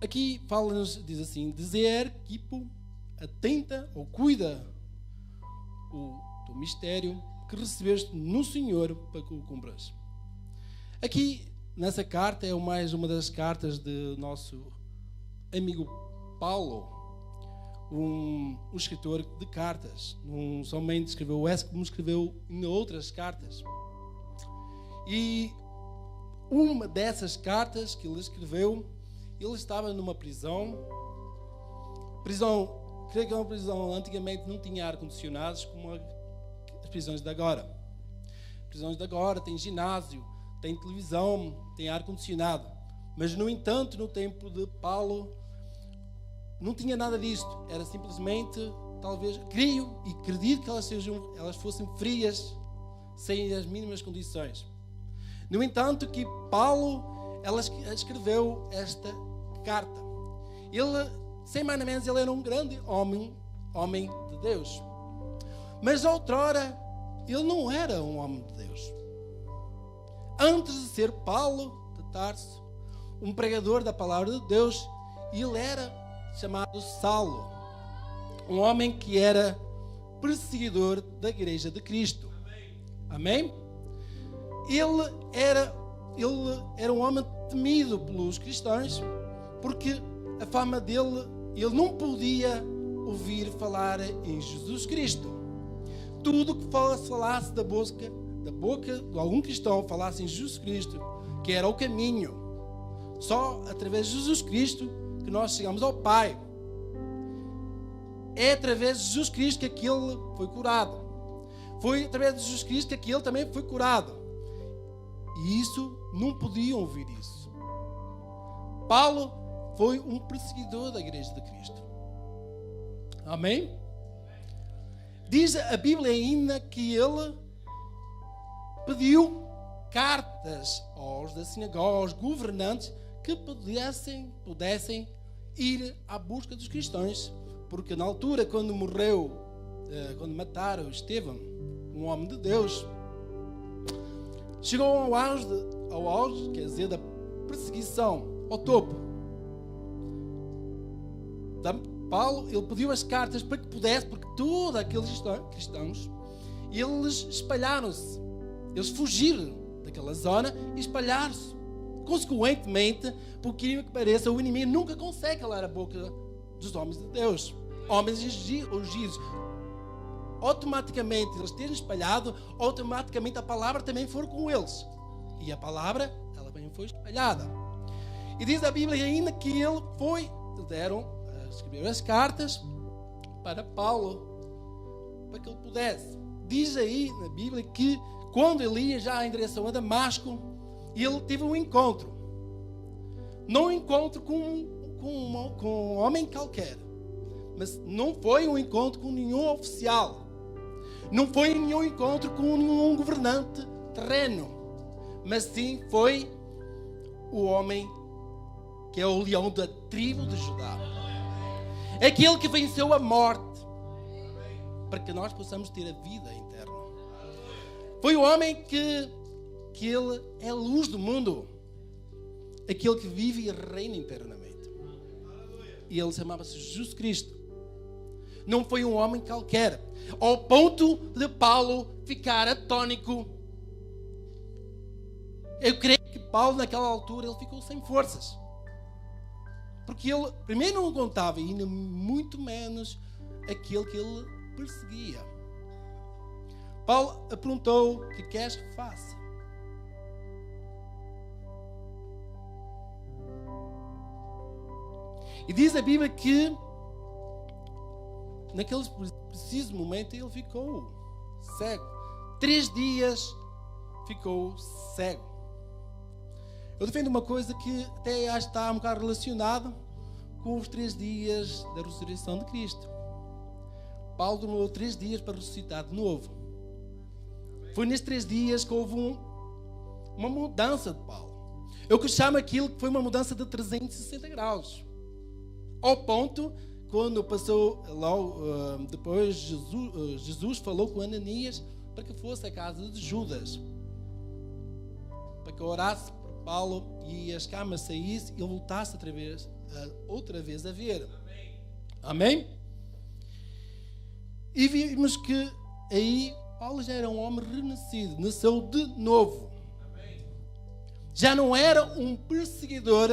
aqui fala-nos, diz assim, dizer, tipo, atenta ou cuida o teu mistério que recebeste no Senhor para que o cumpras. Aqui, nessa carta, é mais uma das cartas do nosso amigo Paulo, um escritor de cartas. Não somente escreveu essa, como escreveu em outras cartas. E uma dessas cartas que ele escreveu, ele estava numa prisão, creio que é uma prisão, antigamente não tinha ar-condicionados como as prisões de agora. As prisões de agora têm ginásio, tem televisão, tem ar-condicionado. Mas, no entanto, no tempo de Paulo, não tinha nada disto. Era simplesmente, talvez, creio e acredito que elas fossem frias, sem as mínimas condições. No entanto, que Paulo, ela escreveu esta carta. Ele, sem mais nem menos, ele era um grande homem de Deus. Mas, outrora, ele não era um homem de Deus. Antes de ser Paulo de Tarso, um pregador da palavra de Deus, ele era chamado Saulo, um homem que era perseguidor da igreja de Cristo. Amém? Ele era um homem temido pelos cristãos, porque a fama dele, ele não podia ouvir falar em Jesus Cristo. Tudo que falasse da boca de algum cristão, falasse em Jesus Cristo, que era o caminho. Só através de Jesus Cristo que nós chegamos ao Pai. É através de Jesus Cristo que aquele foi curado. Foi através de Jesus Cristo que aquele também foi curado. E isso, não podiam ouvir isso. Paulo foi um perseguidor da igreja de Cristo. Amém? Diz a Bíblia ainda que ele pediu cartas da sinagoga, aos governantes, que pudessem ir à busca dos cristãos, porque na altura, quando mataram Estevão, um homem de Deus, chegou ao auge, quer dizer, da perseguição, ao topo. Paulo, ele pediu as cartas para que pudesse, porque todos aqueles cristãos, eles espalharam-se, eles fugiram daquela zona e espalharam-se. Consequentemente, por incrível que pareça, o inimigo nunca consegue calar a boca dos homens de Deus, homens ungidos. Automaticamente, eles terem espalhado, automaticamente a palavra também foi com eles. E a palavra, ela também foi espalhada. E diz a Bíblia ainda que escreveram as cartas para Paulo, para que ele pudesse. Diz aí na Bíblia que quando ele ia já em direção a Damasco, ele teve um encontro. Não um encontro com um homem qualquer, mas não foi um encontro com nenhum oficial. Não foi nenhum encontro com nenhum governante terreno, mas sim foi o homem que é o leão da tribo de Judá. É aquele que venceu a morte para que nós possamos ter a vida eterna. Foi o homem que ele é a luz do mundo, aquele que vive e reina eternamente. E ele chamava-se Jesus Cristo. Não foi um homem qualquer, ao ponto de Paulo ficar atónico. Eu creio que Paulo, naquela altura, ele ficou sem forças. Porque ele, primeiro, não contava, e ainda muito menos aquele que ele perseguia. Paulo perguntou: o que queres que faça? E diz a Bíblia que naquele preciso momento ele ficou cego. 3 dias ficou cego. Eu defendo uma coisa que até acho que está um bocado relacionado com os 3 dias da ressurreição de Cristo. Paulo demorou 3 dias para ressuscitar de novo. Foi nestes 3 dias que houve uma mudança de Paulo. Eu que chamo aquilo que foi uma mudança de 360 graus. Ao ponto, quando passou logo depois, Jesus falou com Ananias para que fosse à casa de Judas, para que orasse por Paulo e as camas saíssem e ele voltasse outra vez outra vez a ver. Amém? E vimos que aí Paulo já era um homem renascido, nasceu de novo. Já não era um perseguidor,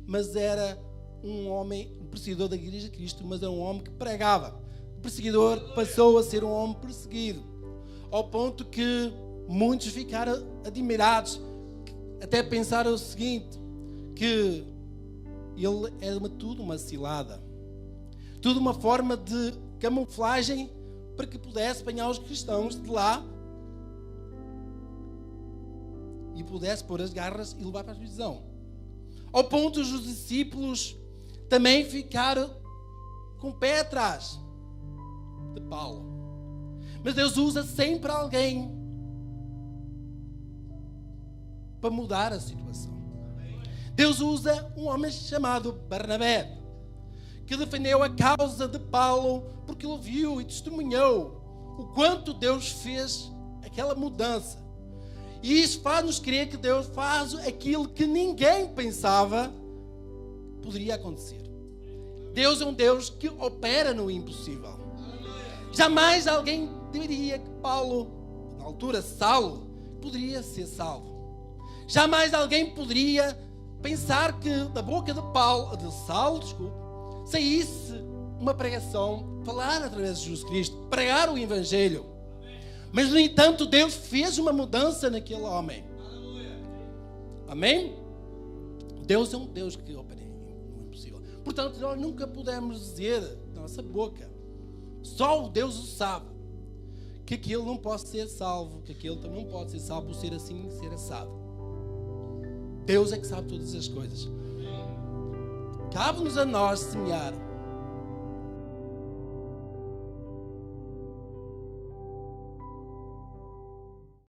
mas era um homem, um perseguidor da Igreja de Cristo, mas era um homem que pregava. O perseguidor passou a ser um homem perseguido, ao ponto que muitos ficaram admirados, até pensaram o seguinte, que ele era tudo uma cilada, tudo uma forma de camuflagem para que pudesse apanhar os cristãos de lá e pudesse pôr as garras e levar para a prisão. Ao ponto que os discípulos também ficaram com o pé atrás de Paulo. Mas Deus usa sempre alguém para mudar a situação. Deus usa um homem chamado Barnabé, que defendeu a causa de Paulo, porque ele viu e testemunhou o quanto Deus fez aquela mudança. E isso faz-nos crer que Deus faz aquilo que ninguém pensava poderia acontecer. Deus é um Deus que opera no impossível. Jamais alguém diria que Paulo, na altura Saulo, poderia ser salvo. Jamais alguém poderia pensar que da boca de Saulo, saísse uma pregação, falar através de Jesus Cristo, pregar o Evangelho. Mas, no entanto, Deus fez uma mudança naquele homem. Amém? Deus é um Deus que opera no impossível. Portanto, nós nunca podemos dizer da nossa boca, só o Deus o sabe, que aquele não pode ser salvo, que aquele também não pode ser salvo por ser assim, ser assado. Deus é que sabe todas as coisas. Cabe-nos a nós semear